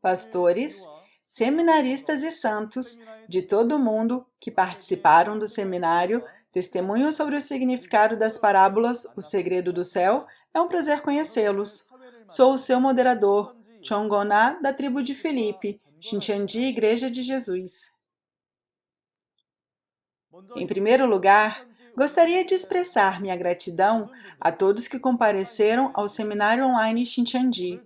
pastores, seminaristas e santos de todo o mundo que participaram do seminário Testemunho sobre o significado das parábolas O Segredo do Céu. É um prazer conhecê-los. Sou o seu moderador, Chongoná, da tribo de Filipe, Xintiandi, Igreja de Jesus. Em primeiro lugar, gostaria de expressar minha gratidão a todos que compareceram ao seminário online Xintiandi.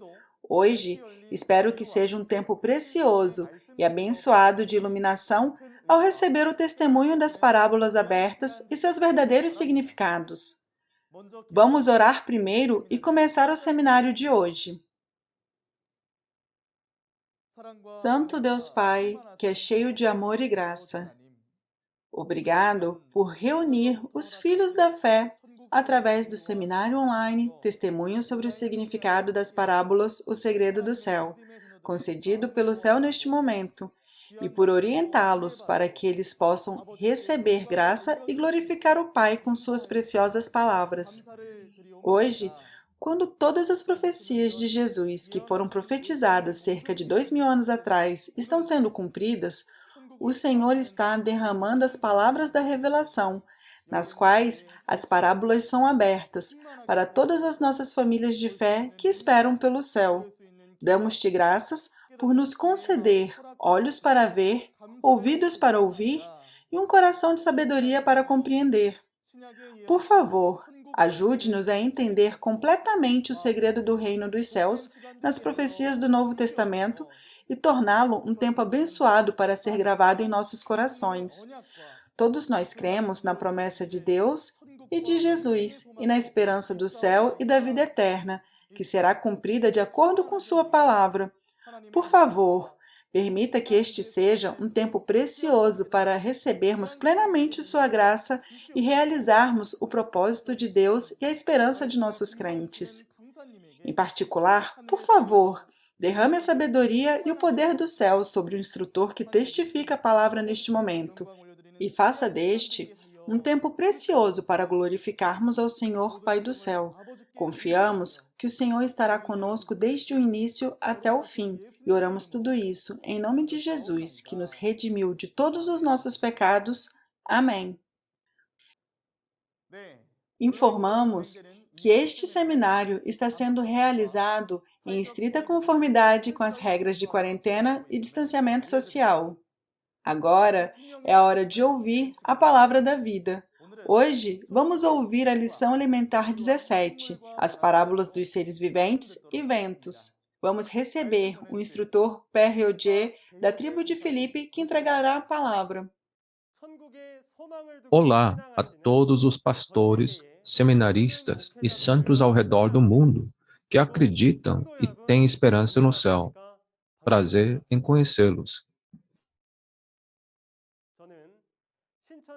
Hoje, espero que seja um tempo precioso e abençoado de iluminação ao receber o testemunho das parábolas abertas e seus verdadeiros significados. Vamos orar primeiro e começar o seminário de hoje. Santo Deus Pai, que é cheio de amor e graça, obrigado por reunir os filhos da fé através do seminário online Testemunho sobre o significado das parábolas O Segredo do Céu, concedido pelo céu neste momento, e por orientá-los para que eles possam receber graça e glorificar o Pai com suas preciosas palavras. Hoje, quando todas as profecias de Jesus que foram profetizadas cerca de 2000 anos atrás estão sendo cumpridas, o Senhor está derramando as palavras da revelação, nas quais as parábolas são abertas para todas as nossas famílias de fé que esperam pelo céu. Damos-te graças por nos conceder olhos para ver, ouvidos para ouvir e um coração de sabedoria para compreender. Por favor, ajude-nos a entender completamente o segredo do reino dos céus nas profecias do Novo Testamento e torná-lo um tempo abençoado para ser gravado em nossos corações. Todos nós cremos na promessa de Deus e de Jesus e na esperança do céu e da vida eterna, que será cumprida de acordo com sua palavra. Por favor, permita que este seja um tempo precioso para recebermos plenamente sua graça e realizarmos o propósito de Deus e a esperança de nossos crentes. Em particular, por favor, derrame a sabedoria e o poder do céu sobre o instrutor que testifica a palavra neste momento, e faça deste um tempo precioso para glorificarmos ao Senhor Pai do céu. Confiamos que o Senhor estará conosco desde o início até o fim, e oramos tudo isso em nome de Jesus, que nos redimiu de todos os nossos pecados. Amém. Informamos que este seminário está sendo realizado em estrita conformidade com as regras de quarentena e distanciamento social. Agora é a hora de ouvir a palavra da vida. Hoje vamos ouvir a lição elementar 17, as parábolas dos seres viventes e ventos. Vamos receber o instrutor Père Roger, da tribo de Filipe, que entregará a palavra. Olá a todos os pastores, seminaristas e santos ao redor do mundo que acreditam e têm esperança no céu. Prazer em conhecê-los.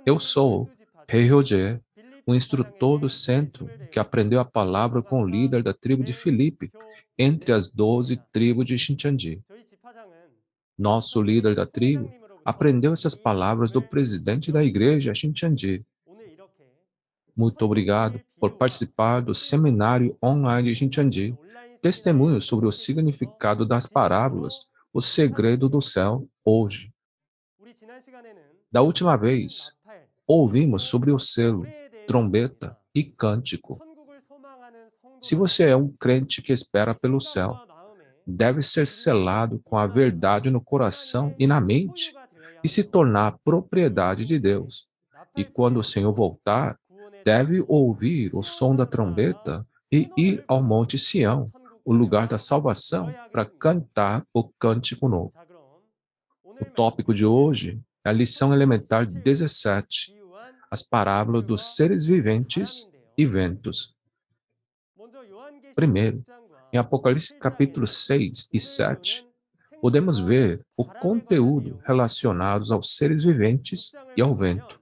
Eu sou Père Roger, um instrutor do centro que aprendeu a palavra com o líder da tribo de Filipe, entre as 12 tribos de Xintiandi. Nosso líder da tribo aprendeu essas palavras do presidente da igreja Xintiandi. Muito obrigado por participar do seminário online de Xintiandi, testemunho sobre o significado das parábolas, o segredo do céu, hoje. Da última vez, ouvimos sobre o selo, trombeta e cântico. Se você é um crente que espera pelo céu, deve ser selado com a verdade no coração e na mente e se tornar propriedade de Deus. E quando o Senhor voltar, deve ouvir o som da trombeta e ir ao Monte Sião, o lugar da salvação, para cantar o cântico novo. O tópico de hoje é a lição elementar 17, as parábolas dos seres viventes e ventos. Primeiro, em Apocalipse capítulo 6 e 7, podemos ver o conteúdo relacionado aos seres viventes e ao vento.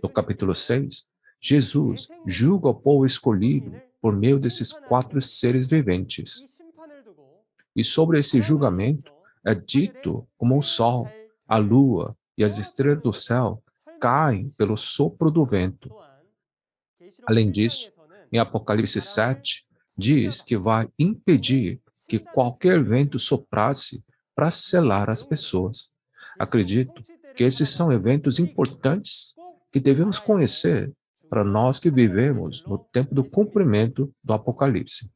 No capítulo 6, Jesus julga o povo escolhido por meio desses 4 seres viventes. E sobre esse julgamento é dito como o sol, a lua e as estrelas do céu caem pelo sopro do vento. Além disso, em Apocalipse 7, diz que vai impedir que qualquer vento soprasse para selar as pessoas. Acredito que esses são eventos importantes que devemos conhecer para nós que vivemos no tempo do cumprimento do Apocalipse.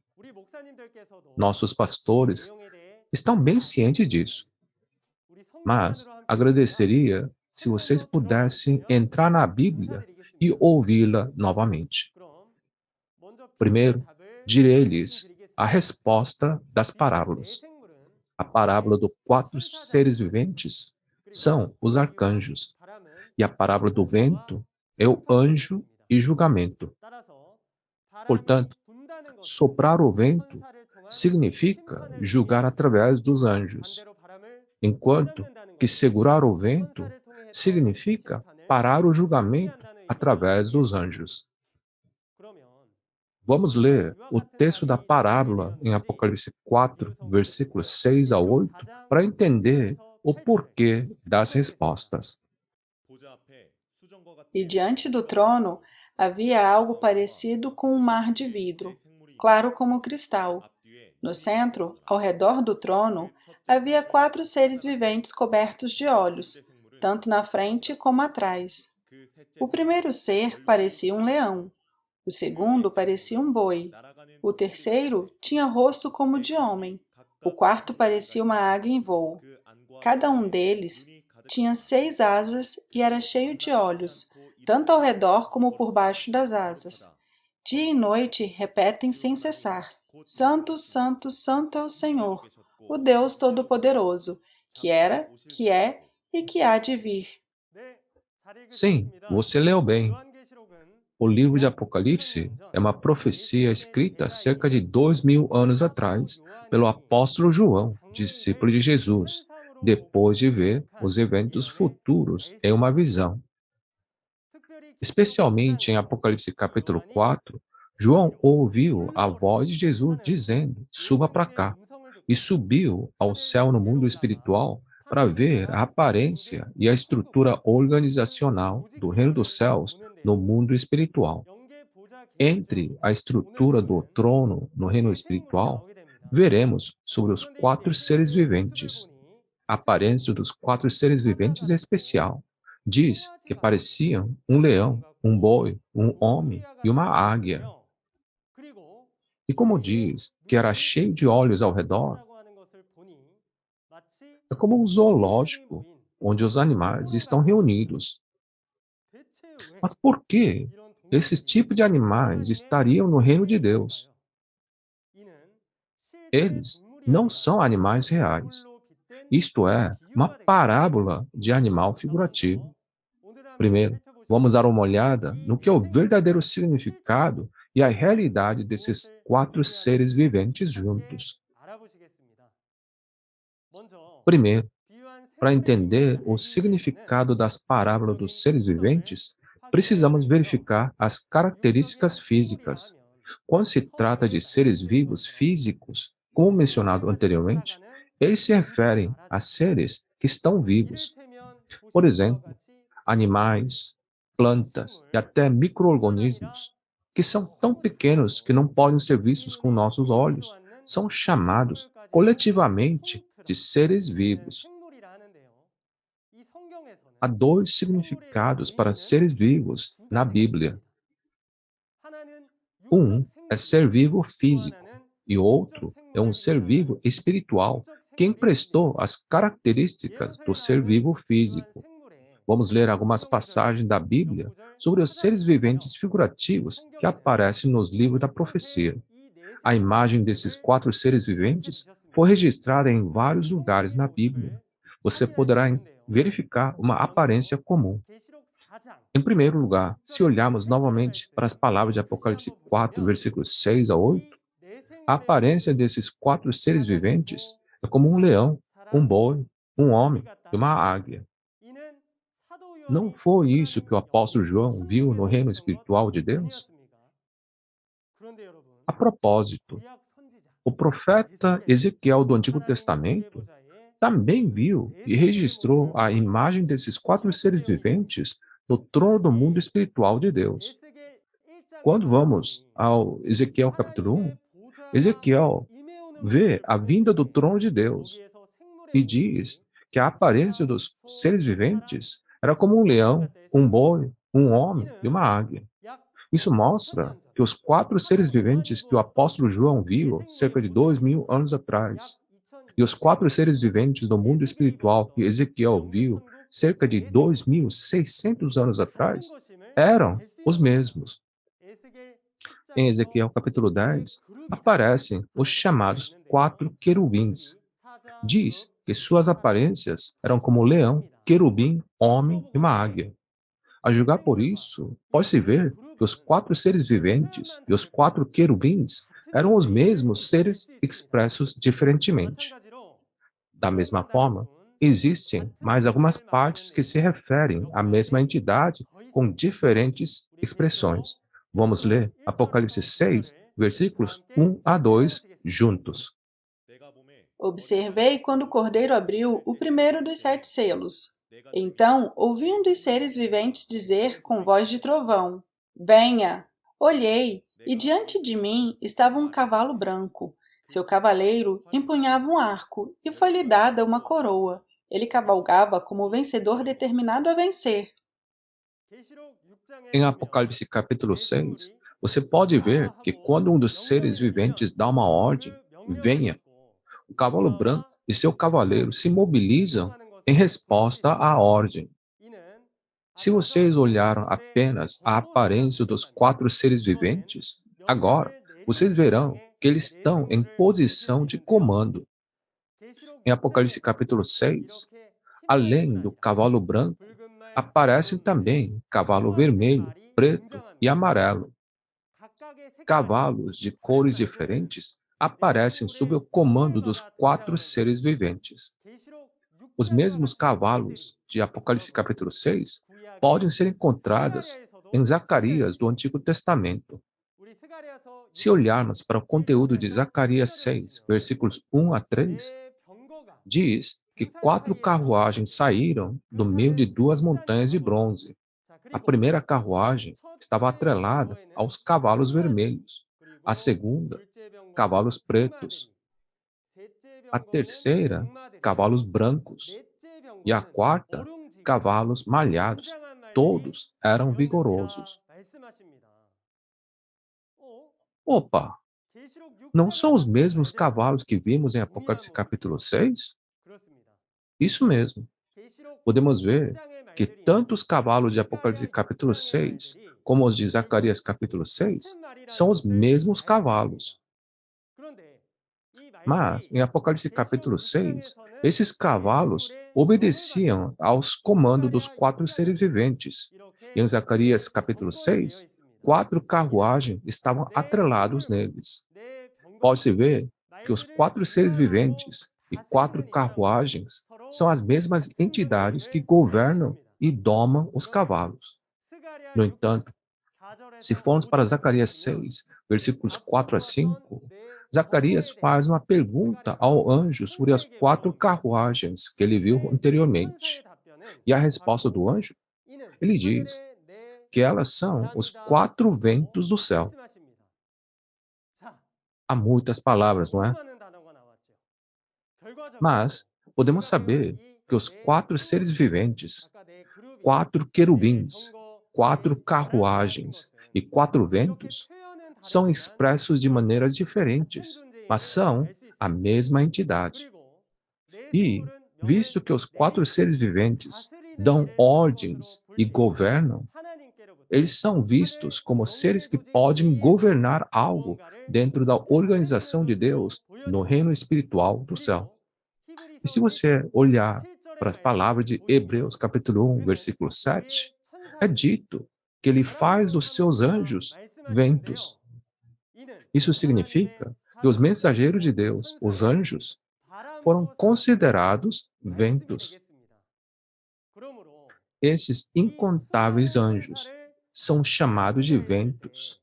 Nossos pastores estão bem cientes disso, mas agradeceria se vocês pudessem entrar na Bíblia e ouvi-la novamente. Primeiro, direi-lhes a resposta das parábolas. A parábola dos 4 seres viventes são os arcanjos, e a parábola do vento é o anjo e julgamento. Portanto, soprar o vento significa julgar através dos anjos, enquanto que segurar o vento significa parar o julgamento através dos anjos. Vamos ler o texto da parábola em Apocalipse 4, versículos 6 a 8, para entender o porquê das respostas. E diante do trono havia algo parecido com um mar de vidro, claro como cristal. No centro, ao redor do trono, havia 4 seres viventes cobertos de olhos, tanto na frente como atrás. O primeiro ser parecia um leão, o segundo parecia um boi, o terceiro tinha rosto como de homem, o quarto parecia uma águia em voo. Cada um deles tinha 6 asas e era cheio de olhos, tanto ao redor como por baixo das asas. Dia e noite repetem sem cessar: Santo, Santo, Santo é o Senhor, o Deus Todo-Poderoso, que era, que é e que há de vir. Sim, você leu bem. O livro de Apocalipse é uma profecia escrita cerca de 2000 anos atrás pelo apóstolo João, discípulo de Jesus, depois de ver os eventos futuros em uma visão. Especialmente em Apocalipse capítulo 4, João ouviu a voz de Jesus dizendo: suba para cá, e subiu ao céu no mundo espiritual para ver a aparência e a estrutura organizacional do reino dos céus no mundo espiritual. Entre a estrutura do trono no reino espiritual, veremos sobre os 4 seres viventes. A aparência dos 4 seres viventes é especial. Diz que pareciam um leão, um boi, um homem e uma águia. E como diz que era cheio de olhos ao redor, é como um zoológico onde os animais estão reunidos. Mas por que esse tipo de animais estariam no reino de Deus? Eles não são animais reais. Isto é, uma parábola de animal figurativo. Primeiro, vamos dar uma olhada no que é o verdadeiro significado e a realidade desses 4 seres viventes juntos. Primeiro, para entender o significado das parábolas dos seres viventes, precisamos verificar as características físicas. Quando se trata de seres vivos físicos, como mencionado anteriormente, eles se referem a seres que estão vivos. Por exemplo, animais, plantas e até micro-organismos, que são tão pequenos que não podem ser vistos com nossos olhos, são chamados coletivamente de seres vivos. Há 2 significados para seres vivos na Bíblia. Um é ser vivo físico e outro é um ser vivo espiritual que emprestou as características do ser vivo físico. Vamos ler algumas passagens da Bíblia sobre os seres viventes figurativos que aparecem nos livros da profecia. A imagem desses 4 seres viventes foi registrada em vários lugares na Bíblia. Você poderá verificar uma aparência comum. Em primeiro lugar, se olharmos novamente para as palavras de Apocalipse 4, versículos 6 a 8, a aparência desses 4 seres viventes é como um leão, um boi, um homem e uma águia. Não foi isso que o apóstolo João viu no reino espiritual de Deus? A propósito, o profeta Ezequiel do Antigo Testamento também viu e registrou a imagem desses 4 seres viventes no trono do mundo espiritual de Deus. Quando vamos ao Ezequiel capítulo 1, Ezequiel vê a vinda do trono de Deus. E diz que a aparência dos seres viventes era como um leão, um boi, um homem e uma águia. Isso mostra que os 4 seres viventes que o apóstolo João viu cerca de 2000 anos atrás, e os 4 seres viventes do mundo espiritual que Ezequiel viu cerca de 2600 anos atrás, eram os mesmos. Em Ezequiel capítulo 10, aparecem os chamados 4 querubins. Diz que suas aparências eram como leão, querubim, homem e uma águia. A julgar por isso, pode-se ver que os 4 seres viventes e os 4 querubins eram os mesmos seres expressos diferentemente. Da mesma forma, existem mais algumas partes que se referem à mesma entidade com diferentes expressões. Vamos ler Apocalipse 6, versículos 1 a 2 juntos. Observei quando o Cordeiro abriu o primeiro dos 7 selos. Então ouvi um dos seres viventes dizer com voz de trovão: Venha! Olhei, e diante de mim estava um cavalo branco. Seu cavaleiro empunhava um arco, e foi-lhe dada uma coroa. Ele cavalgava como vencedor determinado a vencer. Em Apocalipse capítulo 6, você pode ver que quando um dos seres viventes dá uma ordem, venha, o cavalo branco e seu cavaleiro se mobilizam em resposta à ordem. Se vocês olharam apenas a aparência dos 4 seres viventes, agora vocês verão que eles estão em posição de comando. Em Apocalipse capítulo 6, além do cavalo branco, aparecem também cavalo vermelho, preto e amarelo. Cavalos de cores diferentes aparecem sob o comando dos 4 seres viventes. Os mesmos cavalos de Apocalipse capítulo 6 podem ser encontrados em Zacarias do Antigo Testamento. Se olharmos para o conteúdo de Zacarias 6, versículos 1 a 3, diz que 4 carruagens saíram do meio de 2 montanhas de bronze. A primeira carruagem estava atrelada aos cavalos vermelhos, a segunda, cavalos pretos, a terceira, cavalos brancos, e a quarta, cavalos malhados. Todos eram vigorosos. Opa! Não são os mesmos cavalos que vimos em Apocalipse capítulo 6? Isso mesmo. Podemos ver que tanto os cavalos de Apocalipse capítulo 6, como os de Zacarias capítulo 6, são os mesmos cavalos. Mas, em Apocalipse capítulo 6, esses cavalos obedeciam aos comandos dos 4 seres viventes. E em Zacarias capítulo 6, 4 carruagens estavam atrelados neles. Pode-se ver que os 4 seres viventes e 4 carruagens são as mesmas entidades que governam e domam os cavalos. No entanto, se formos para Zacarias 6, versículos 4 a 5, Zacarias faz uma pergunta ao anjo sobre as 4 carruagens que ele viu anteriormente. E a resposta do anjo, ele diz que elas são os 4 ventos do céu. Há muitas palavras, não é? Mas podemos saber que os 4 seres viventes, 4 querubins, 4 carruagens e 4 ventos são expressos de maneiras diferentes, mas são a mesma entidade. E, visto que os 4 seres viventes dão ordens e governam, eles são vistos como seres que podem governar algo dentro da organização de Deus no reino espiritual do céu. E se você olhar para as palavras de Hebreus capítulo 1, versículo 7, é dito que ele faz dos seus anjos ventos. Isso significa que os mensageiros de Deus, os anjos, foram considerados ventos. Esses incontáveis anjos são chamados de ventos.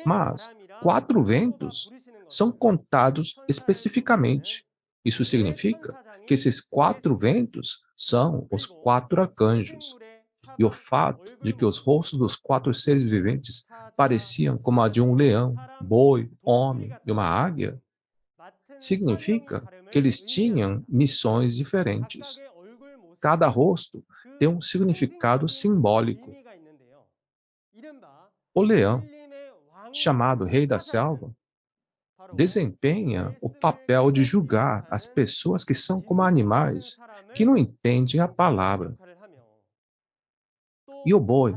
Mas 4 ventos são contados especificamente. Isso significa que esses 4 ventos são os 4 arcanjos. E o fato de que os rostos dos 4 seres viventes pareciam como a de um leão, boi, homem e uma águia, Significa que eles tinham missões diferentes. Cada rosto tem um significado simbólico. O leão, chamado rei da selva, desempenha o papel de julgar as pessoas que são como animais, que não entendem a palavra. E o boi,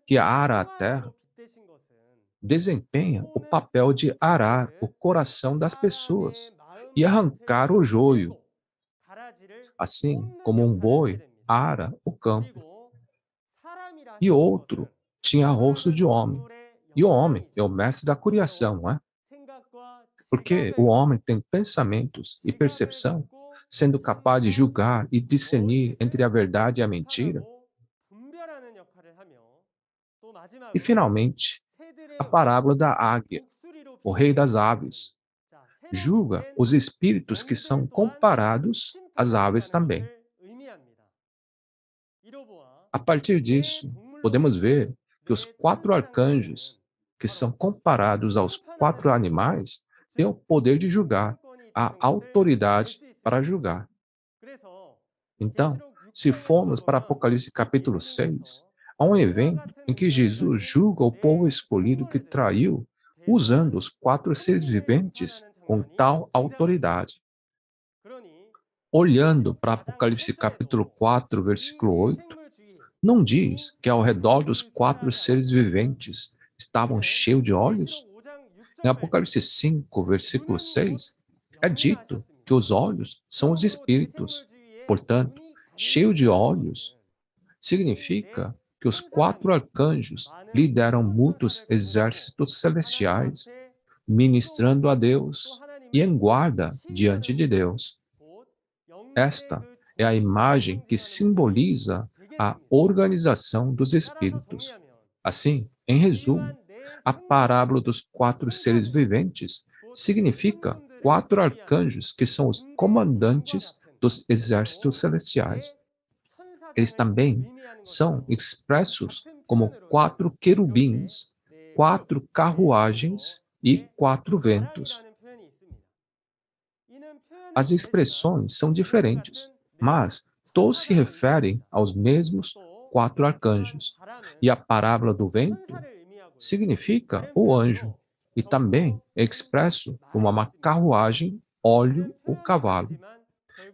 que ara a terra, desempenha o papel de arar o coração das pessoas e arrancar o joio, assim como um boi ara o campo. E outro tinha rosto de homem. E o homem é o mestre da criação, não é? Porque o homem tem pensamentos e percepção, sendo capaz de julgar e discernir entre a verdade e a mentira. E, finalmente, a parábola da águia, o rei das aves, julga os espíritos que são comparados às aves também. A partir disso, podemos ver que os 4 arcanjos, que são comparados aos 4 animais, têm o poder de julgar, a autoridade para julgar. Então, se formos para Apocalipse capítulo 6, há um evento em que Jesus julga o povo escolhido que traiu, usando os 4 seres viventes com tal autoridade. Olhando para Apocalipse capítulo 4, versículo 8, não diz que ao redor dos 4 seres viventes estavam cheios de olhos? Em Apocalipse 5, versículo 6, é dito que os olhos são os espíritos. Portanto, cheio de olhos significa que os 4 arcanjos lideram muitos exércitos celestiais, ministrando a Deus e em guarda diante de Deus. Esta é a imagem que simboliza a organização dos espíritos. Assim, em resumo, a parábola dos 4 seres viventes significa 4 arcanjos que são os comandantes dos exércitos celestiais. Eles também são expressos como 4 querubins, 4 carruagens e 4 ventos. As expressões são diferentes, mas todos se referem aos mesmos 4 arcanjos. E a parábola do vento significa o anjo, e também é expresso como uma carruagem, óleo ou cavalo.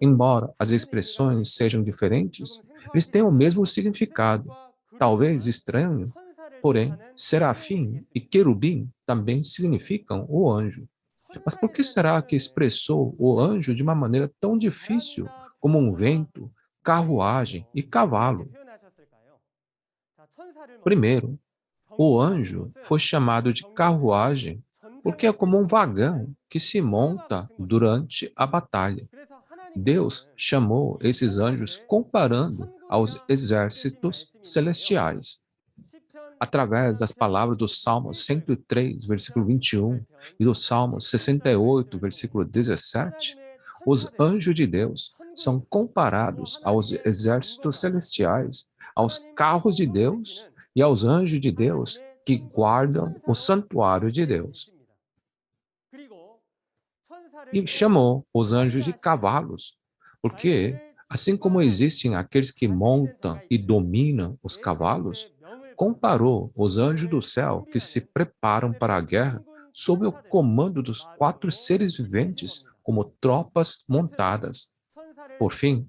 Embora as expressões sejam diferentes, eles têm o mesmo significado, talvez estranho, porém, serafim e querubim também significam o anjo. Mas por que será que expressou o anjo de uma maneira tão difícil, como um vento, carruagem e cavalo? Primeiro, o anjo foi chamado de carruagem porque é como um vagão que se monta durante a batalha. Deus chamou esses anjos comparando aos exércitos celestiais. Através das palavras do Salmo 103, versículo 21, e do Salmo 68, versículo 17, os anjos de Deus são comparados aos exércitos celestiais, aos carros de Deus e aos anjos de Deus que guardam o santuário de Deus. E chamou os anjos de cavalos, porque, assim como existem aqueles que montam e dominam os cavalos, comparou os anjos do céu que se preparam para a guerra sob o comando dos 4 seres viventes como tropas montadas. Por fim,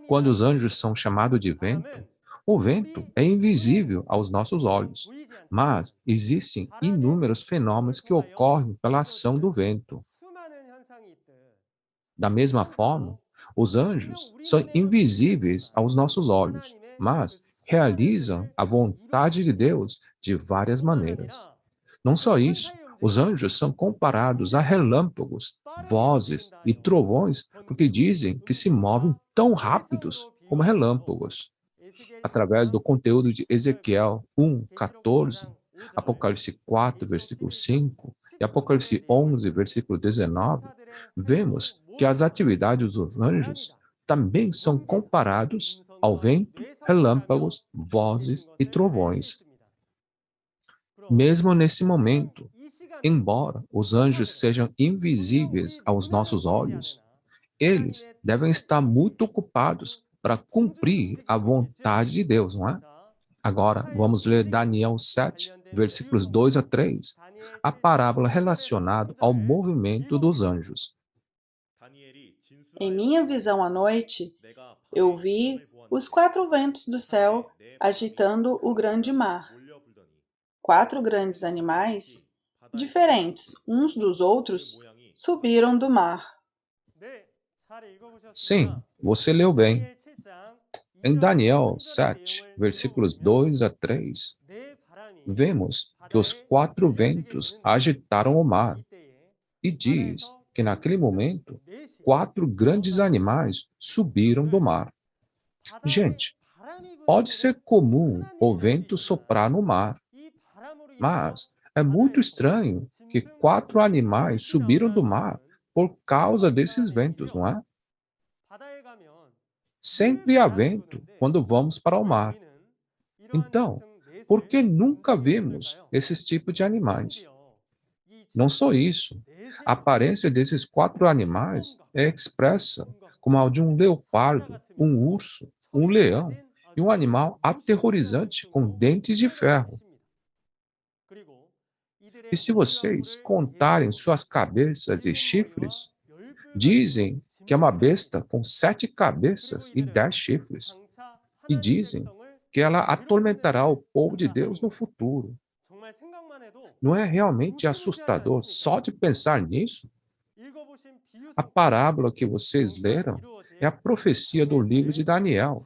quando os anjos são chamados de vento, o vento é invisível aos nossos olhos, mas existem inúmeros fenômenos que ocorrem pela ação do vento. Da mesma forma, os anjos são invisíveis aos nossos olhos, mas realizam a vontade de Deus de várias maneiras. Não só isso, os anjos são comparados a relâmpagos, vozes e trovões, porque dizem que se movem tão rápidos como relâmpagos. Através do conteúdo de Ezequiel 1:14, Apocalipse 4, versículo 5 e Apocalipse 11, versículo 19, vemos que as atividades dos anjos também são comparados ao vento, relâmpagos, vozes e trovões. Mesmo nesse momento, Embora os anjos sejam invisíveis aos nossos olhos, eles devem estar muito ocupados para cumprir a vontade de Deus, não é? Agora, vamos ler Daniel 7, versículos 2 a 3, a parábola relacionada ao movimento dos anjos. Em minha visão à noite, eu vi os 4 ventos do céu agitando o grande mar. 4 grandes animais, diferentes uns dos outros, subiram do mar. Sim, você leu bem. Em Daniel 7, versículos 2 a 3, vemos que os 4 ventos agitaram o mar e diz que naquele momento 4 grandes animais subiram do mar. Gente, pode ser comum o vento soprar no mar, mas é muito estranho que 4 animais subiram do mar por causa desses ventos, não é? Sempre há vento quando vamos para o mar. Então, por que nunca vemos esses tipos de animais? Não só isso, a aparência desses 4 animais é expressa como a de um leopardo, um urso, um leão e um animal aterrorizante com dentes de ferro. E se vocês contarem suas cabeças e chifres, dizem que é uma besta com 7 cabeças e 10 chifres. E dizem que ela atormentará o povo de Deus no futuro. Não é realmente assustador só de pensar nisso? A parábola que vocês leram é a profecia do livro de Daniel,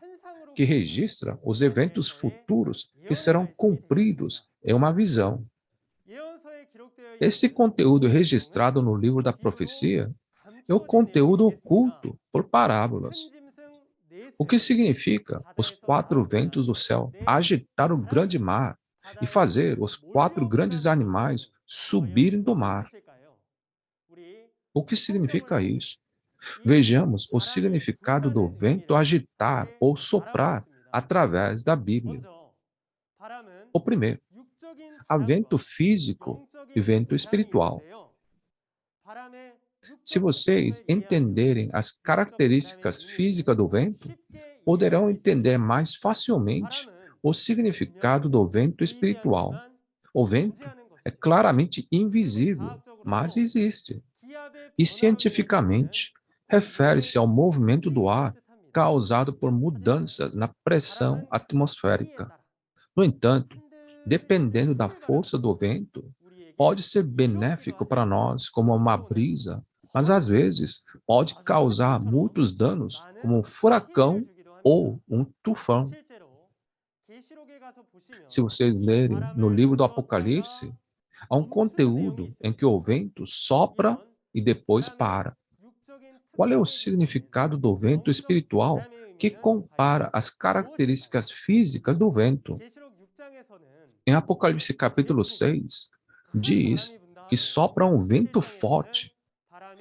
que registra os eventos futuros que serão cumpridos em uma visão. Esse conteúdo registrado no livro da profecia é o conteúdo oculto por parábolas. O que significa os 4 ventos do céu agitar o grande mar e fazer os 4 grandes animais subirem do mar? O que significa isso? Vejamos o significado do vento agitar ou soprar através da Bíblia. O primeiro, há vento físico e vento espiritual. Se vocês entenderem as características físicas do vento, poderão entender mais facilmente o significado do vento espiritual. O vento é claramente invisível, mas existe. E cientificamente, refere-se ao movimento do ar causado por mudanças na pressão atmosférica. No entanto, dependendo da força do vento, pode ser benéfico para nós como uma brisa, mas às vezes pode causar muitos danos, como um furacão ou um tufão. Se vocês lerem no livro do Apocalipse, há um conteúdo em que o vento sopra e depois para. Qual é o significado do vento espiritual que compara as características físicas do vento? Em Apocalipse capítulo 6, diz que sopra um vento forte.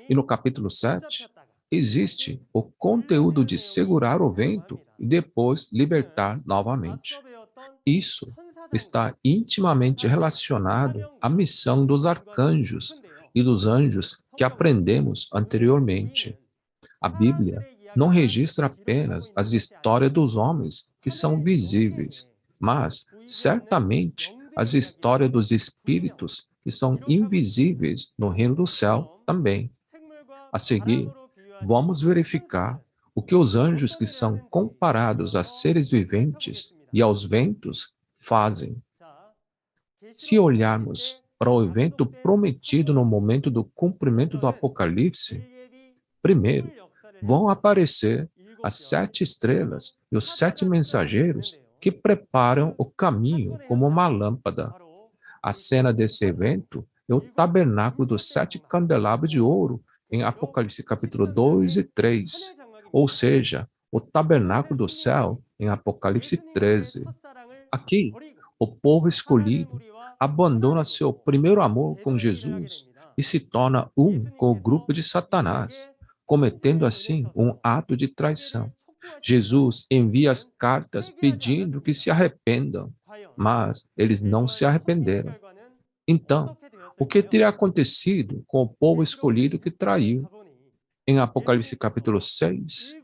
E no capítulo 7, existe o conteúdo de segurar o vento e depois libertar novamente. Isso está intimamente relacionado à missão dos arcanjos e dos anjos que aprendemos anteriormente. A Bíblia não registra apenas as histórias dos homens que são visíveis, mas certamente as histórias dos espíritos que são invisíveis no reino do céu também. A seguir, vamos verificar o que os anjos que são comparados a seres viventes e aos ventos fazem. Se olharmos para o evento prometido no momento do cumprimento do Apocalipse, primeiro, vão aparecer as 7 estrelas e os 7 mensageiros que preparam o caminho como uma lâmpada. A cena desse evento é o tabernáculo dos 7 candelabros de ouro em Apocalipse capítulo 2 e 3, ou seja, o tabernáculo do céu em Apocalipse 13. Aqui, o povo escolhido abandona seu primeiro amor com Jesus e se torna um com o grupo de Satanás, cometendo assim um ato de traição. Jesus envia as cartas pedindo que se arrependam, mas eles não se arrependeram. Então, O que teria acontecido com o povo escolhido que traiu? Em Apocalipse capítulo 6,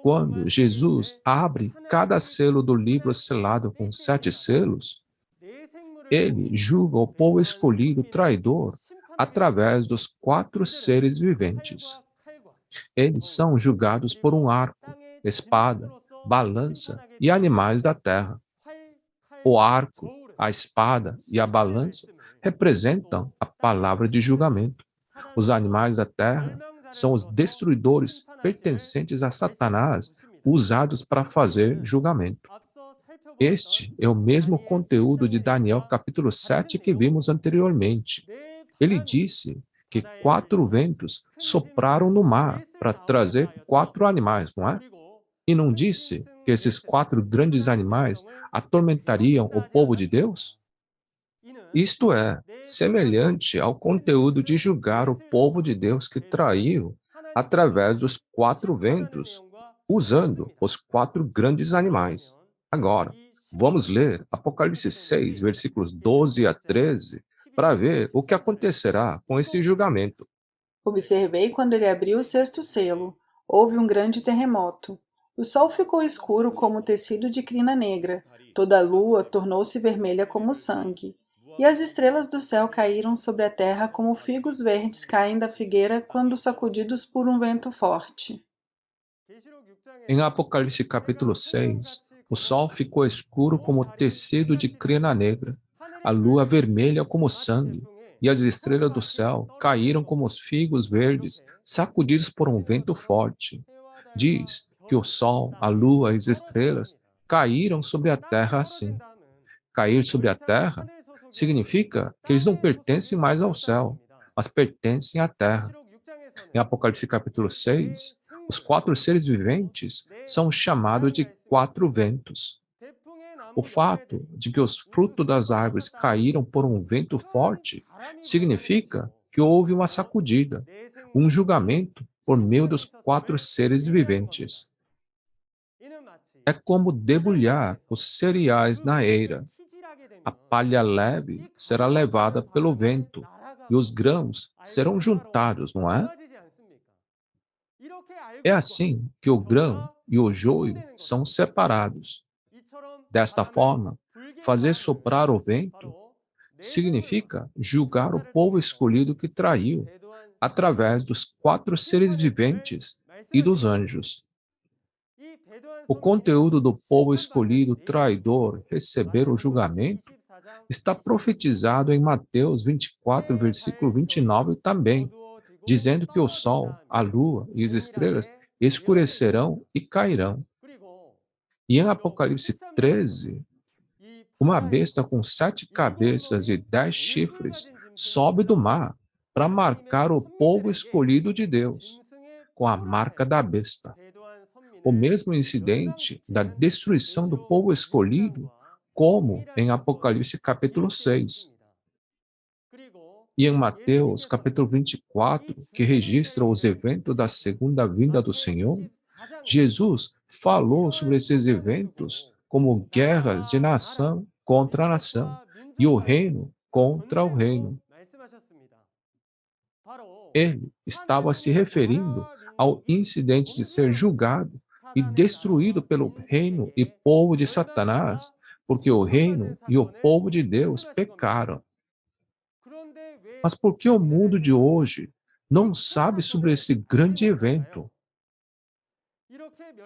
quando Jesus abre cada selo do livro selado com 7 selos, ele julga o povo escolhido traidor através dos 4 seres viventes. Eles são julgados por um arco, espada, balança e animais da terra. O arco, a espada e a balança representam a palavra de julgamento. Os animais da terra são os destruidores pertencentes a Satanás, usados para fazer julgamento. Este é o mesmo conteúdo de Daniel capítulo 7 que vimos anteriormente. Ele disse que 4 ventos sopraram no mar para trazer 4 animais, não é? E não disse que esses 4 grandes animais atormentariam o povo de Deus? Isto é, semelhante ao conteúdo de julgar o povo de Deus que traiu através dos 4 ventos, usando os 4 grandes animais. Agora, vamos ler Apocalipse 6, versículos 12 a 13, para ver o que acontecerá com esse julgamento. Observei quando ele abriu o sexto selo. Houve um grande terremoto. O sol ficou escuro como tecido de crina negra. Toda a lua tornou-se vermelha como sangue. E as estrelas do céu caíram sobre a terra como figos verdes caem da figueira quando sacudidos por um vento forte. Em Apocalipse capítulo 6, o sol ficou escuro como tecido de crina negra, a lua vermelha como sangue, e as estrelas do céu caíram como os figos verdes, sacudidos por um vento forte. Diz que o sol, a lua e as estrelas caíram sobre a terra assim. Cair sobre a terra significa que eles não pertencem mais ao céu, mas pertencem à terra. Em Apocalipse capítulo 6, os 4 seres viventes são chamados de 4 ventos. O fato de que os frutos das árvores caíram por um vento forte significa que houve uma sacudida, um julgamento por meio dos 4 seres viventes. É como debulhar os cereais na eira. A palha leve será levada pelo vento e os grãos serão juntados, não é? É assim que o grão e o joio são separados. Desta forma, fazer soprar o vento significa julgar o povo escolhido que traiu, através dos 4 seres viventes e dos anjos. O conteúdo do povo escolhido traidor receber o julgamento está profetizado em Mateus 24, versículo 29 também, dizendo que o sol, a lua e as estrelas escurecerão e cairão. E em Apocalipse 13, uma besta com 7 cabeças e 10 chifres sobe do mar para marcar o povo escolhido de Deus, com a marca da besta. O mesmo incidente da destruição do povo escolhido, como em Apocalipse capítulo 6. E em Mateus capítulo 24, que registra os eventos da segunda vinda do Senhor, Jesus falou sobre esses eventos como guerras de nação contra nação e o reino contra o reino. Ele estava se referindo ao incidente de ser julgado e destruído pelo reino e povo de Satanás, porque o reino e o povo de Deus pecaram. Mas por que o mundo de hoje não sabe sobre esse grande evento?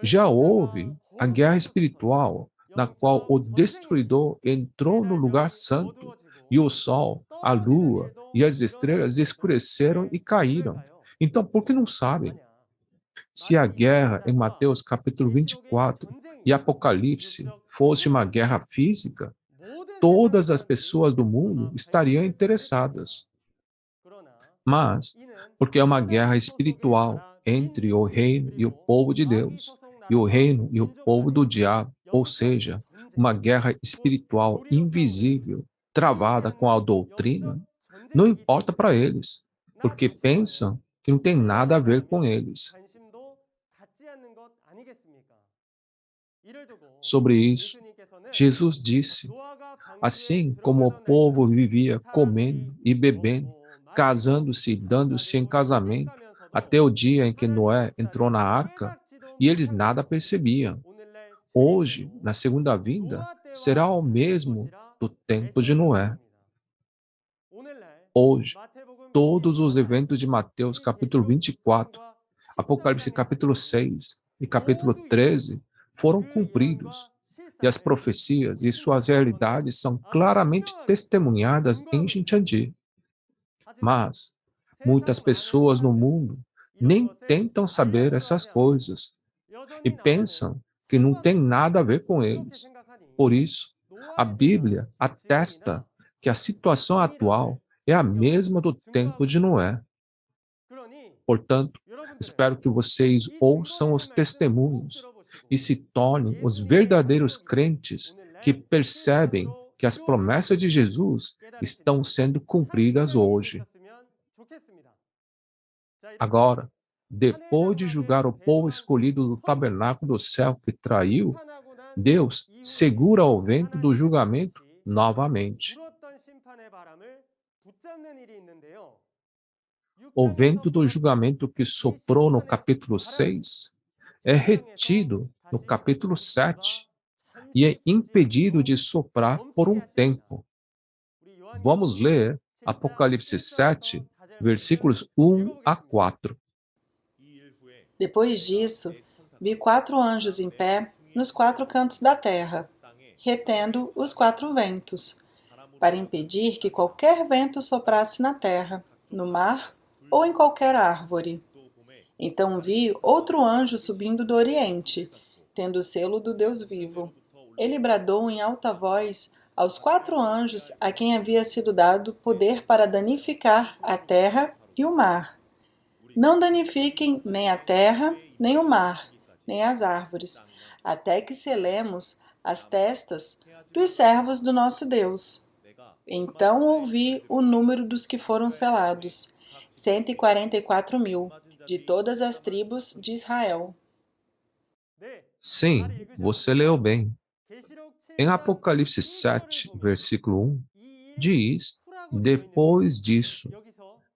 Já houve a guerra espiritual, na qual o destruidor entrou no lugar santo, e o sol, a lua e as estrelas escureceram e caíram. Então, por que não sabem? Se a guerra em Mateus capítulo 24 e Apocalipse fosse uma guerra física, todas as pessoas do mundo estariam interessadas. Mas, porque é uma guerra espiritual entre o reino e o povo de Deus, e o reino e o povo do diabo, ou seja, uma guerra espiritual invisível, travada com a doutrina, não importa para eles, porque pensam que não tem nada a ver com eles. Sobre isso, Jesus disse Assim como o povo vivia comendo e bebendo, casando-se e dando-se em casamento, até o dia em que Noé entrou na arca, e eles nada percebiam. Hoje, na segunda vinda, será o mesmo do tempo de Noé. Hoje, todos os eventos de Mateus capítulo 24, Apocalipse capítulo 6 e capítulo 13 foram cumpridos, e as profecias e suas realidades são claramente testemunhadas em Xintiandi. Mas muitas pessoas no mundo nem tentam saber essas coisas e pensam que não tem nada a ver com eles. Por isso, a Bíblia atesta que a situação atual é a mesma do tempo de Noé. Portanto, espero que vocês ouçam os testemunhos e se tornem os verdadeiros crentes que percebem que as promessas de Jesus estão sendo cumpridas hoje. Agora, depois de julgar o povo escolhido do tabernáculo do céu que traiu, Deus segura o vento do julgamento novamente. O vento do julgamento que soprou no capítulo 6 é retido no capítulo 7 e é impedido de soprar por um tempo. Vamos ler Apocalipse 7, versículos 1 a 4. Depois disso, vi 4 anjos em pé nos 4 cantos da terra, retendo os 4 ventos, para impedir que qualquer vento soprasse na terra, no mar ou em qualquer árvore. Então vi outro anjo subindo do oriente, tendo o selo do Deus vivo. Ele bradou em alta voz aos 4 anjos a quem havia sido dado poder para danificar a terra e o mar. Não danifiquem nem a terra, nem o mar, nem as árvores, até que selemos as testas dos servos do nosso Deus. Então ouvi o número dos que foram selados, 144.000, de todas as tribos de Israel. Sim, você leu bem. Em Apocalipse 7, versículo 1, diz: depois disso.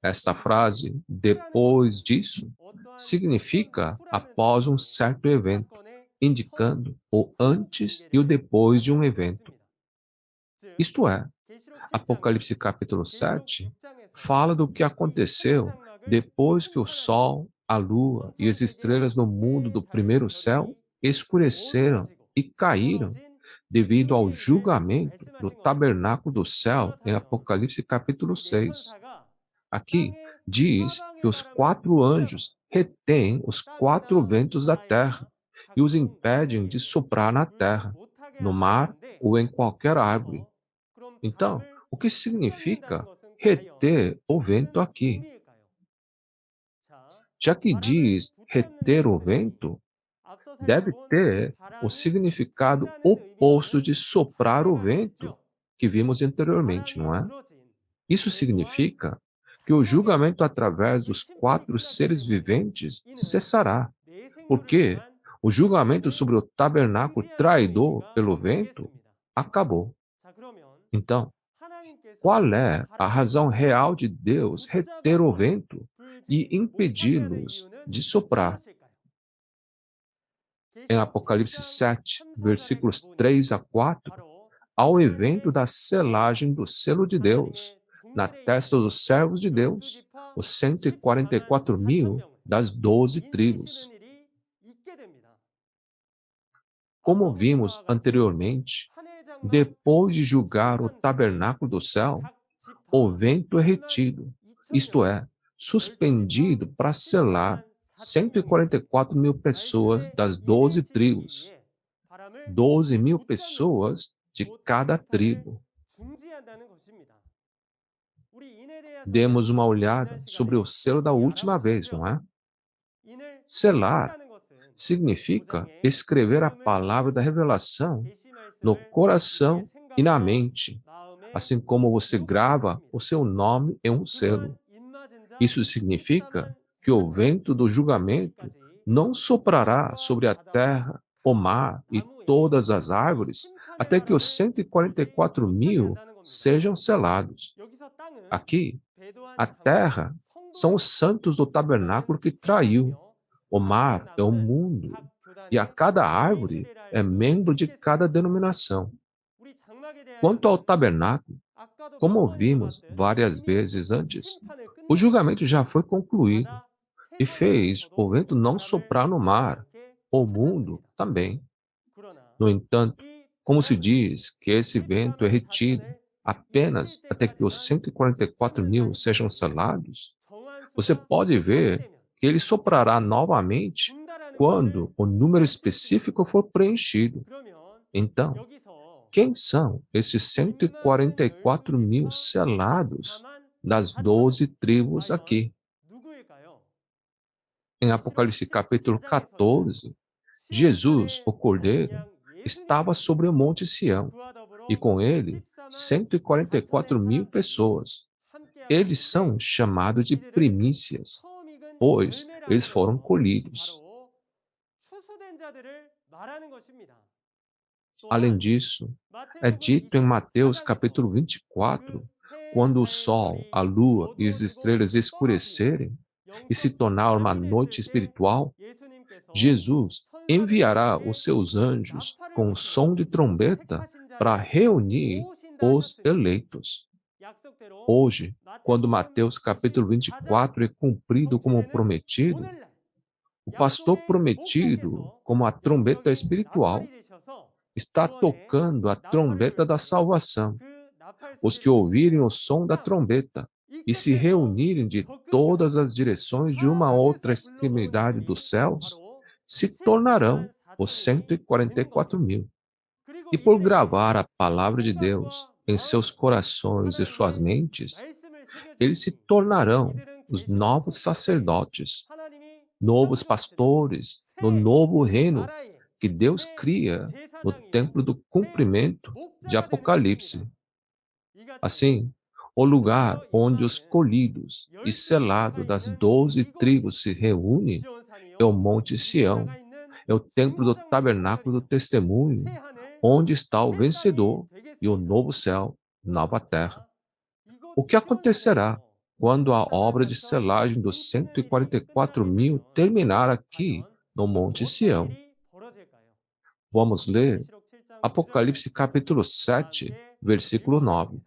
Esta frase, depois disso, significa após um certo evento, indicando o antes e o depois de um evento. Isto é, Apocalipse capítulo 7 fala do que aconteceu depois que o sol, a lua e as estrelas no mundo do primeiro céu escureceram e caíram devido ao julgamento do tabernáculo do céu em Apocalipse capítulo 6. Aqui diz que os 4 anjos retêm os 4 ventos da terra e os impedem de soprar na terra, no mar ou em qualquer árvore. Então, o que significa reter o vento aqui? Já que diz reter o vento, deve ter o significado oposto de soprar o vento que vimos anteriormente, não é? Isso significa que o julgamento através dos 4 seres viventes cessará, porque o julgamento sobre o tabernáculo traidor pelo vento acabou. Então, qual é a razão real de Deus reter o vento e impedi-los de soprar? Em Apocalipse 7, versículos 3 a 4, ao evento da selagem do selo de Deus, na testa dos servos de Deus, os 144.000 das 12 tribos. Como vimos anteriormente, depois de julgar o tabernáculo do céu, o vento é retido, isto é, suspendido para selar 144.000 pessoas das 12 tribos, 12.000 pessoas de cada tribo. Demos uma olhada sobre o selo da última vez, não é? Selar significa escrever a palavra da revelação no coração e na mente, assim como você grava o seu nome em um selo. Isso significa que o vento do julgamento não soprará sobre a terra, o mar e todas as árvores até que os 144.000 sejam selados. Aqui, a terra são os santos do tabernáculo que traiu. O mar é o mundo, e a cada árvore é membro de cada denominação. Quanto ao tabernáculo, como vimos várias vezes antes, o julgamento já foi concluído e fez o vento não soprar no mar, o mundo também. No entanto, como se diz que esse vento é retido apenas até que os 144.000 sejam selados, você pode ver que ele soprará novamente quando o número específico for preenchido. Então, quem são esses 144.000 selados das 12 tribos aqui? Em Apocalipse capítulo 14, Jesus, o Cordeiro, estava sobre o Monte Sião, e com ele 144.000 pessoas. Eles são chamados de primícias, pois eles foram colhidos. Além disso, é dito em Mateus capítulo 24, quando o sol, a lua e as estrelas escurecerem e se tornar uma noite espiritual, Jesus enviará os seus anjos com o som de trombeta para reunir os eleitos. Hoje, quando Mateus capítulo 24 é cumprido como prometido, o pastor prometido, como a trombeta espiritual, está tocando a trombeta da salvação. Os que ouvirem o som da trombeta e se reunirem de todas as direções de uma outra extremidade dos céus, se tornarão os 144.000. E por gravar a palavra de Deus em seus corações e suas mentes, eles se tornarão os novos sacerdotes, novos pastores no novo reino que Deus cria no templo do cumprimento de Apocalipse. Assim, o lugar onde os colhidos e selados das 12 tribos se reúnem é o Monte Sião, é o templo do tabernáculo do testemunho, onde está o vencedor e o novo céu, nova terra. O que acontecerá quando a obra de selagem dos 144.000 terminar aqui no Monte Sião? Vamos ler Apocalipse capítulo 7, versículo 9.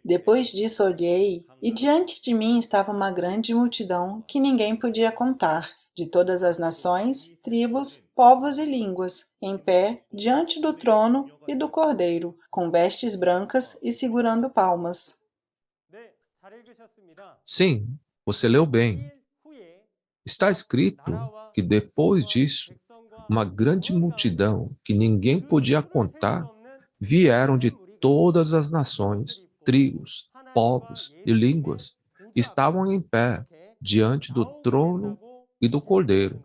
Depois disso olhei, e diante de mim estava uma grande multidão que ninguém podia contar, de todas as nações, tribos, povos e línguas, em pé diante do trono e do Cordeiro, com vestes brancas e segurando palmas. Sim, você leu bem. Está escrito que depois disso, uma grande multidão que ninguém podia contar vieram de todas as nações, tribos, povos e línguas. Estavam em pé diante do trono e do Cordeiro.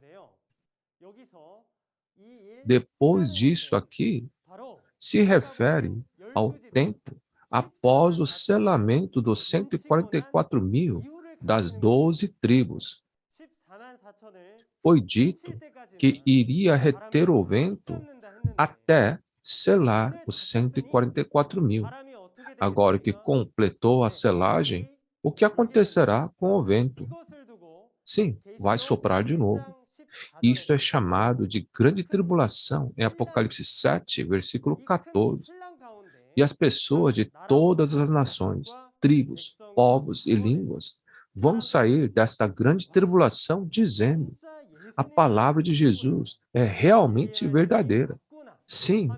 Depois disso aqui, se refere ao tempo após o selamento dos 144.000 das 12 tribos. Foi dito que iria reter o vento até selar os 144.000. Agora que completou a selagem, o que acontecerá com o vento? Sim, vai soprar de novo. Isso é chamado de grande tribulação em Apocalipse 7, versículo 14. E as pessoas de todas as nações, tribos, povos e línguas vão sair desta grande tribulação dizendo: a palavra de Jesus é realmente verdadeira. Sim,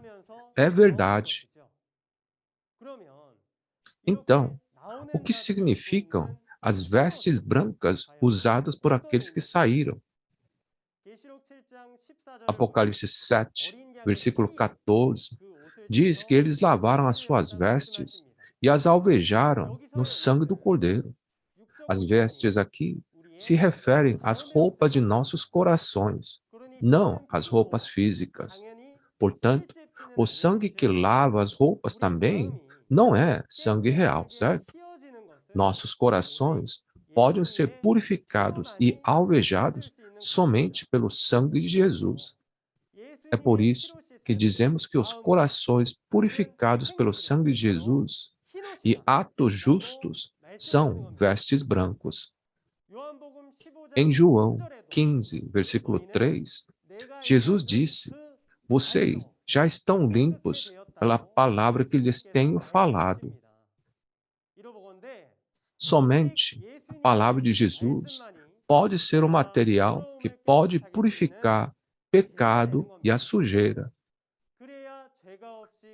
é verdade. Então, o que significam as vestes brancas usadas por aqueles que saíram? Apocalipse 7, versículo 14, diz que eles lavaram as suas vestes e as alvejaram no sangue do Cordeiro. As vestes aqui se referem às roupas de nossos corações, não às roupas físicas. Portanto, o sangue que lava as roupas também não é sangue real, certo? Nossos corações podem ser purificados e alvejados somente pelo sangue de Jesus. É por isso que dizemos que os corações purificados pelo sangue de Jesus e atos justos são vestes brancos. Em João 15, versículo 3, Jesus disse: vocês já estão limpos pela palavra que lhes tenho falado. Somente a palavra de Jesus pode ser o material que pode purificar pecado e a sujeira.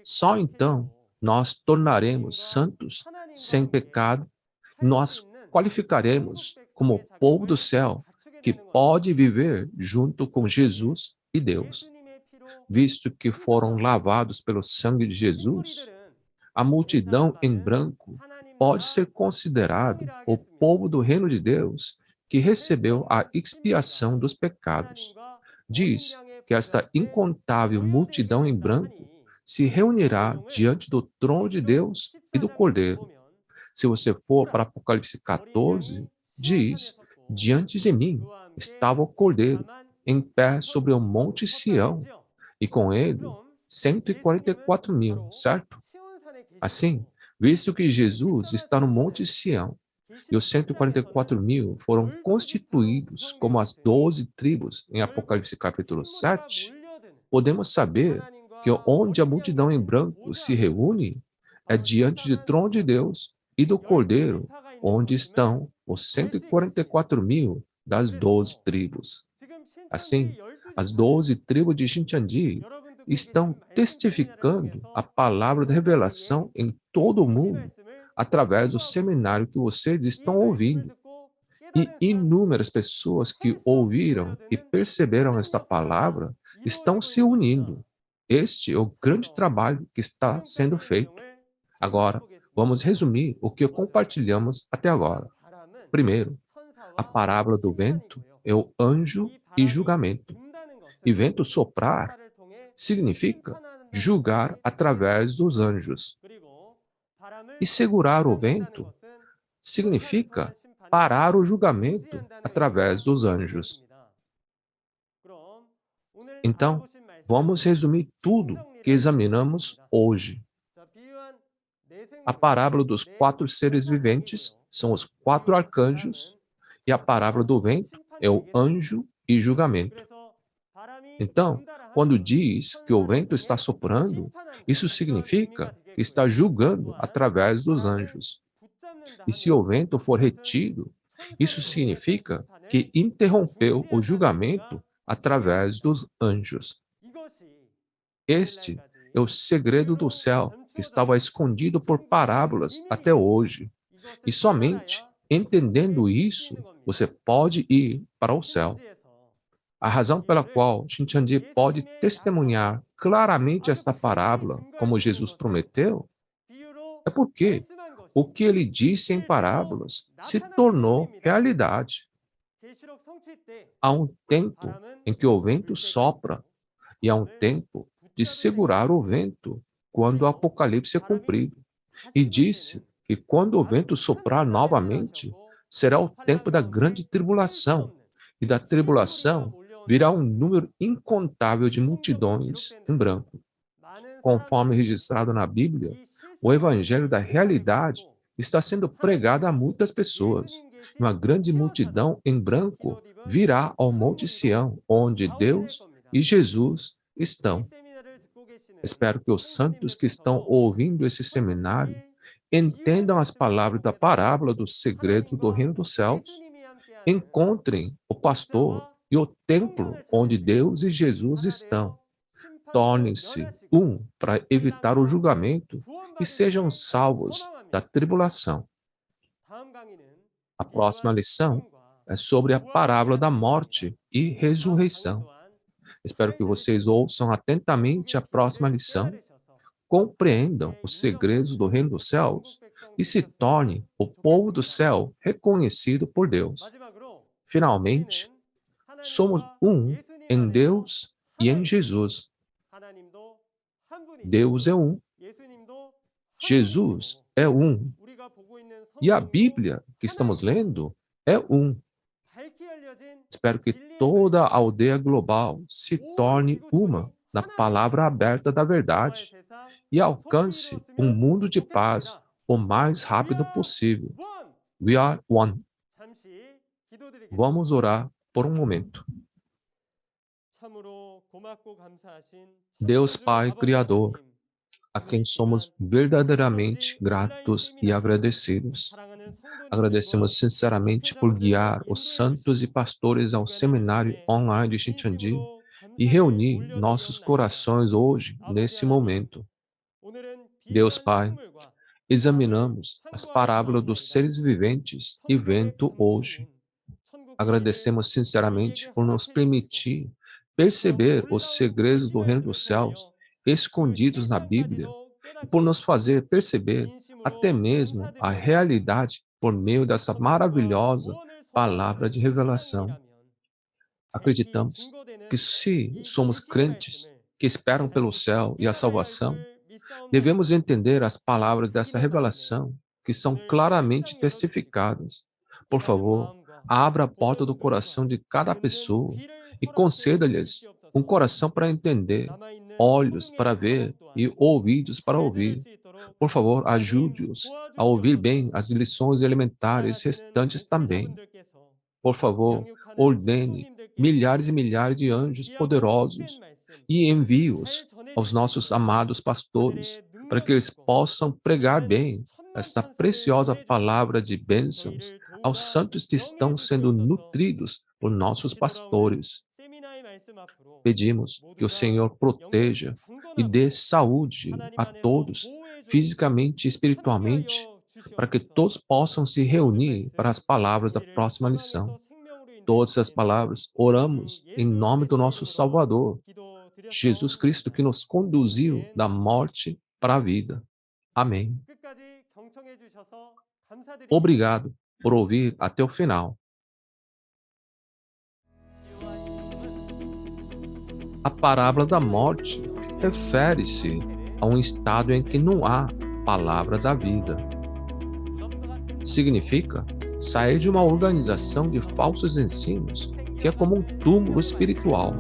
Só então nós tornaremos santos, sem pecado, nós qualificaremos como o povo do céu que pode viver junto com Jesus e Deus. Visto que foram lavados pelo sangue de Jesus, a multidão em branco pode ser considerado o povo do reino de Deus que recebeu a expiação dos pecados. Diz que esta incontável multidão em branco se reunirá diante do trono de Deus e do Cordeiro. Se você for para Apocalipse 14, diz: diante de mim estava o Cordeiro, em pé sobre o monte Sião, e com ele 144 mil, certo? Assim, visto que Jesus está no monte Sião, e os 144 mil foram constituídos como as 12 tribos em Apocalipse capítulo 7, podemos saber que onde a multidão em branco se reúne é diante do trono de Deus e do Cordeiro, onde estão os 144 mil das 12 tribos. Assim, as 12 tribos de Xintiandi estão testificando a palavra da revelação em todo o mundo através do seminário que vocês estão ouvindo. E inúmeras pessoas que ouviram e perceberam esta palavra estão se unindo. Este é o grande trabalho que está sendo feito. Agora, vamos resumir o que compartilhamos até agora. Primeiro, a parábola do vento é o anjo e julgamento. E vento soprar significa julgar através dos anjos. E segurar o vento significa parar o julgamento através dos anjos. Então, vamos resumir tudo que examinamos hoje. A parábola dos 4 seres viventes são os 4 arcanjos e a parábola do vento é o anjo e julgamento. Então, quando diz que o vento está soprando, isso significa que está julgando através dos anjos. E se o vento for retido, isso significa que interrompeu o julgamento através dos anjos. Este é o segredo do céu que estava escondido por parábolas até hoje. E somente entendendo isso, você pode ir para o céu. A razão pela qual Xintiandi pode testemunhar claramente esta parábola, como Jesus prometeu, é porque o que ele disse em parábolas se tornou realidade. Há um tempo em que o vento sopra e há um tempo de segurar o vento quando o Apocalipse é cumprido. E disse que quando o vento soprar novamente, será o tempo da grande tribulação, e da tribulação virá um número incontável de multidões em branco. Conforme registrado na Bíblia, o evangelho da realidade está sendo pregado a muitas pessoas. Uma grande multidão em branco virá ao Monte Sião, onde Deus e Jesus estão. Espero que os santos que estão ouvindo esse seminário entendam as palavras da parábola do segredo do reino dos céus, encontrem o pastor e o templo onde Deus e Jesus estão. Tornem-se um para evitar o julgamento e sejam salvos da tribulação. A próxima lição é sobre a parábola da morte e ressurreição. Espero que vocês ouçam atentamente a próxima lição, compreendam os segredos do reino dos céus e se tornem o povo do céu reconhecido por Deus. Finalmente, somos um em Deus e em Jesus. Deus é um, Jesus é um, e a Bíblia que estamos lendo é um. Espero que toda a aldeia global se torne uma na palavra aberta da verdade e alcance um mundo de paz o mais rápido possível. We are one. Vamos orar por um momento. Deus Pai Criador, a quem somos verdadeiramente gratos e agradecidos. Agradecemos sinceramente por guiar os santos e pastores ao seminário online de Shincheonji e reunir nossos corações hoje, nesse momento. Deus Pai, examinamos as parábolas dos seres viventes e vento hoje. Agradecemos sinceramente por nos permitir perceber os segredos do reino dos céus escondidos na Bíblia e por nos fazer perceber até mesmo a realidade por meio dessa maravilhosa palavra de revelação. Acreditamos que se somos crentes que esperam pelo céu e a salvação, devemos entender as palavras dessa revelação que são claramente testificadas. Por favor, abra a porta do coração de cada pessoa e conceda-lhes um coração para entender, olhos para ver e ouvidos para ouvir. Por favor, ajude-os a ouvir bem as lições elementares restantes também. Por favor, ordene milhares e milhares de anjos poderosos e envie-os aos nossos amados pastores, para que eles possam pregar bem esta preciosa palavra de bênçãos aos santos que estão sendo nutridos por nossos pastores. Pedimos que o Senhor proteja e dê saúde a todos, fisicamente e espiritualmente, para que todos possam se reunir para as palavras da próxima lição. Todas as palavras oramos em nome do nosso Salvador, Jesus Cristo, que nos conduziu da morte para a vida. Amém. Obrigado por ouvir até o final. A parábola da morte refere-se a um estado em que não há palavra da vida. Significa sair de uma organização de falsos ensinos, que é como um túmulo espiritual,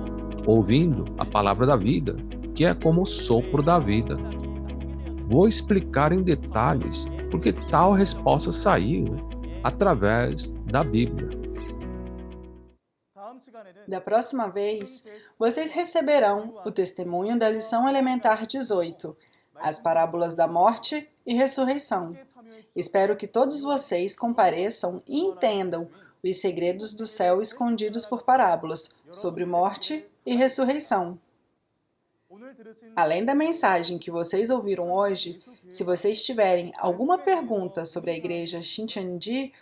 ouvindo a palavra da vida, que é como o sopro da vida. Vou explicar em detalhes porque tal resposta saiu através da Bíblia. Da próxima vez, vocês receberão o testemunho da lição elementar 18, as parábolas da morte e ressurreição. Espero que todos vocês compareçam e entendam os segredos do céu escondidos por parábolas sobre morte e ressurreição. Além da mensagem que vocês ouviram hoje, se vocês tiverem alguma pergunta sobre a igreja Shincheonji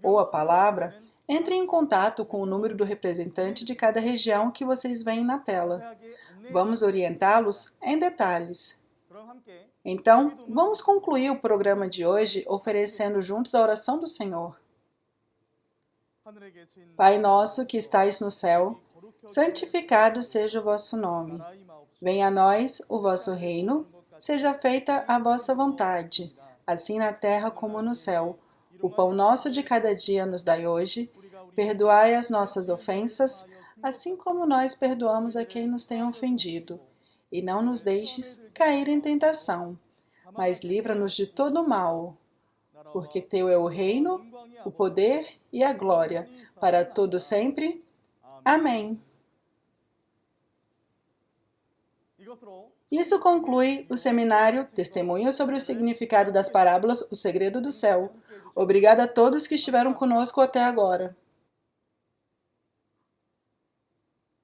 ou a palavra, entrem em contato com o número do representante de cada região que vocês veem na tela. Vamos orientá-los em detalhes. Então, vamos concluir o programa de hoje oferecendo juntos a oração do Senhor. Pai nosso que estais no céu, santificado seja o vosso nome. Venha a nós o vosso reino, seja feita a vossa vontade, assim na terra como no céu. O pão nosso de cada dia nos dai hoje, perdoai as nossas ofensas, assim como nós perdoamos a quem nos tem ofendido. E não nos deixes cair em tentação, mas livra-nos de todo o mal. Porque teu é o reino, o poder e a glória, para todo sempre. Amém. Isso conclui o seminário Testemunho sobre o significado das parábolas O Segredo do Céu. Obrigada a todos que estiveram conosco até agora.